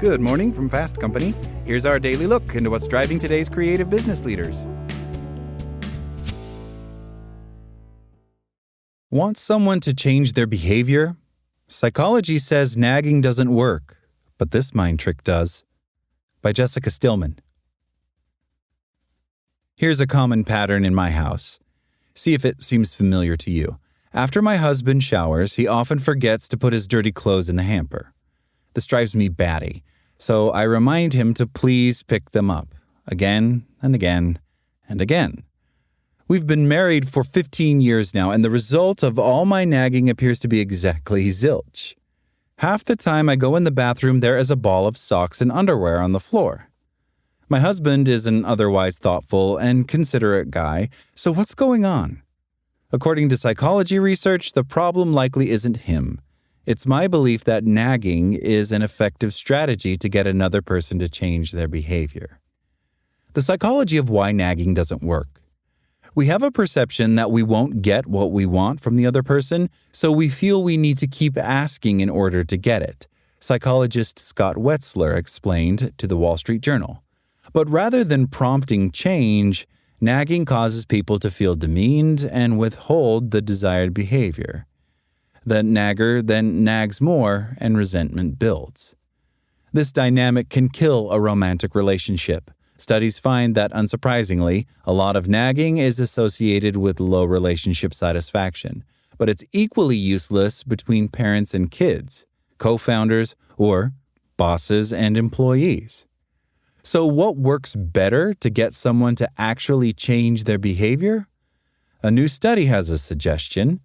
Good morning from Fast Company. Here's our daily look into what's driving today's creative business leaders. Want someone to change their behavior? Psychology says nagging doesn't work, but this mind trick does. By Jessica Stillman. Here's a common pattern in my house. See if it seems familiar to you. After my husband showers, he often forgets to put his dirty clothes in the hamper. This drives me batty, so I remind him to please pick them up, again and again and again. We've been married for 15 years now, and the result of all my nagging appears to be exactly zilch. Half the time I go in the bathroom, there is a ball of socks and underwear on the floor. My husband is an otherwise thoughtful and considerate guy, so what's going on? According to psychology research, the problem likely isn't him. It's my belief that nagging is an effective strategy to get another person to change their behavior. The psychology of why nagging doesn't work. We have a perception that we won't get what we want from the other person, so we feel we need to keep asking in order to get it. Psychologist Scott Wetzler explained to the Wall Street Journal. But rather than prompting change, nagging causes people to feel demeaned and withhold the desired behavior. The nagger then nags more, and resentment builds. This dynamic can kill a romantic relationship. Studies find that, unsurprisingly, a lot of nagging is associated with low relationship satisfaction, but it's equally useless between parents and kids, co-founders, or bosses and employees. So what works better to get someone to actually change their behavior? A new study has a suggestion.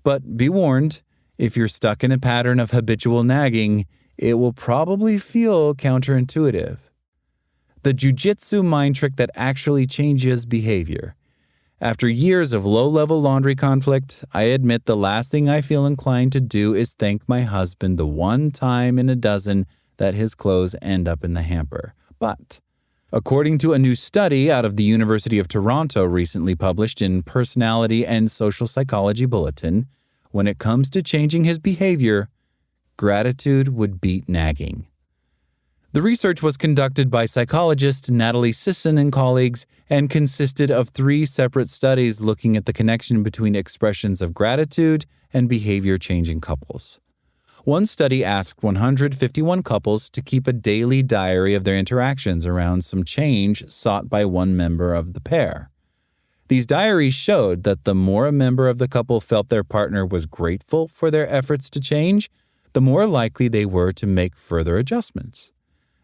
But be warned, if you're stuck in a pattern of habitual nagging, it will probably feel counterintuitive. The jujitsu mind trick that actually changes behavior. After years of low-level laundry conflict, I admit the last thing I feel inclined to do is thank my husband the one time in a dozen that his clothes end up in the hamper. But according to a new study out of the University of Toronto recently published in Personality and Social Psychology Bulletin, when it comes to changing his behavior, gratitude would beat nagging. The research was conducted by psychologist Natalie Sisson and colleagues and consisted of 3 separate studies looking at the connection between expressions of gratitude and behavior change in couples. One study asked 151 couples to keep a daily diary of their interactions around some change sought by one member of the pair. These diaries showed that the more a member of the couple felt their partner was grateful for their efforts to change, the more likely they were to make further adjustments.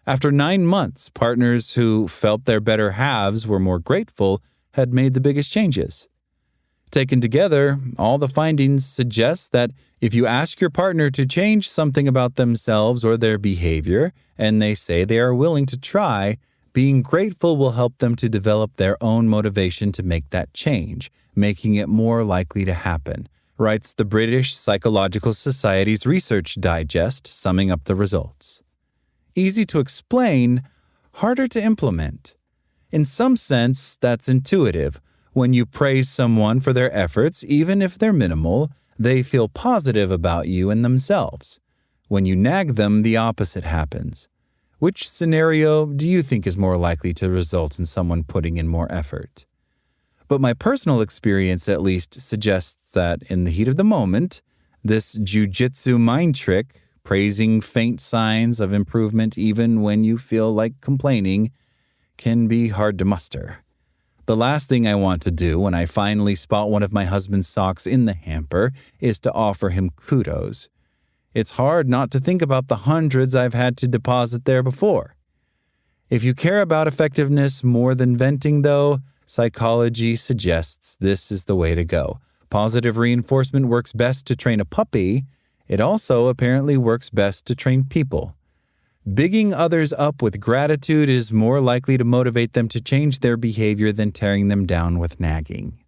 After 9 months, partners who felt their better halves were more grateful had made the biggest changes. Taken together, all the findings suggest that if you ask your partner to change something about themselves or their behavior, and they say they are willing to try, being grateful will help them to develop their own motivation to make that change, making it more likely to happen, writes the British Psychological Society's Research Digest, summing up the results. Easy to explain, harder to implement. In some sense, that's intuitive. When you praise someone for their efforts, even if they're minimal, they feel positive about you and themselves. When you nag them, the opposite happens. Which scenario do you think is more likely to result in someone putting in more effort? But my personal experience, at least, suggests that in the heat of the moment, this jujitsu mind trick, praising faint signs of improvement even when you feel like complaining, can be hard to muster. The last thing I want to do when I finally spot one of my husband's socks in the hamper is to offer him kudos. It's hard not to think about the hundreds I've had to deposit there before. If you care about effectiveness more than venting, though, psychology suggests this is the way to go. Positive reinforcement works best to train a puppy. It also apparently works best to train people. Bigging others up with gratitude is more likely to motivate them to change their behavior than tearing them down with nagging.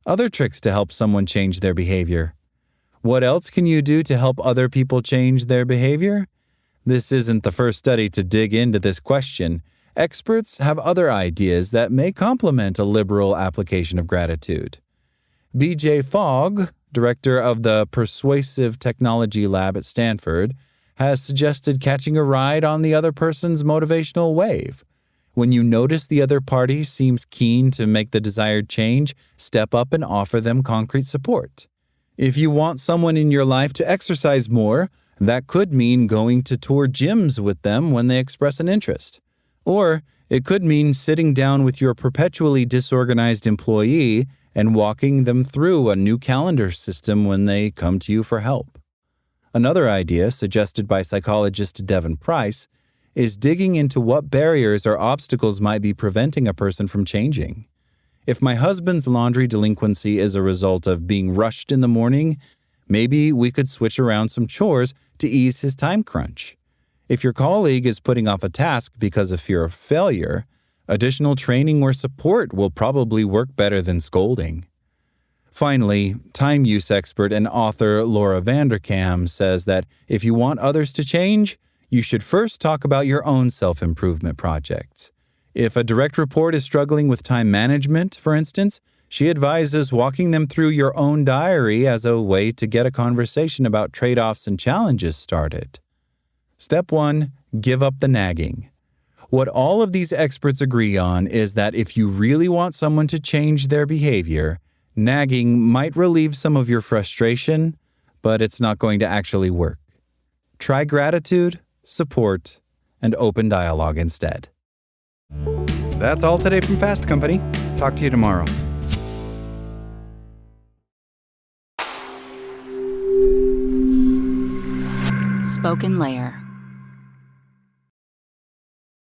Other tricks to help someone change their behavior. What else can you do to help other people change their behavior? This isn't the first study to dig into this question. Experts have other ideas that may complement a liberal application of gratitude. B.J. Fogg, director of the Persuasive Technology Lab at Stanford, has suggested catching a ride on the other person's motivational wave. When you notice the other party seems keen to make the desired change, step up and offer them concrete support. If you want someone in your life to exercise more, that could mean going to tour gyms with them when they express an interest. Or it could mean sitting down with your perpetually disorganized employee and walking them through a new calendar system when they come to you for help. Another idea, suggested by psychologist Devin Price, is digging into what barriers or obstacles might be preventing a person from changing. If my husband's laundry delinquency is a result of being rushed in the morning, maybe we could switch around some chores to ease his time crunch. If your colleague is putting off a task because of fear of failure, additional training or support will probably work better than scolding. Finally, time use expert and author Laura Vanderkam says that if you want others to change, you should first talk about your own self-improvement projects. If a direct report is struggling with time management, for instance, she advises walking them through your own diary as a way to get a conversation about trade-offs and challenges started. Step 1. Give up the nagging. What all of these experts agree on is that if you really want someone to change their behavior, nagging might relieve some of your frustration, but it's not going to actually work. Try gratitude, support, and open dialogue instead. That's all today from Fast Company. Talk to you tomorrow. Spoken Layer.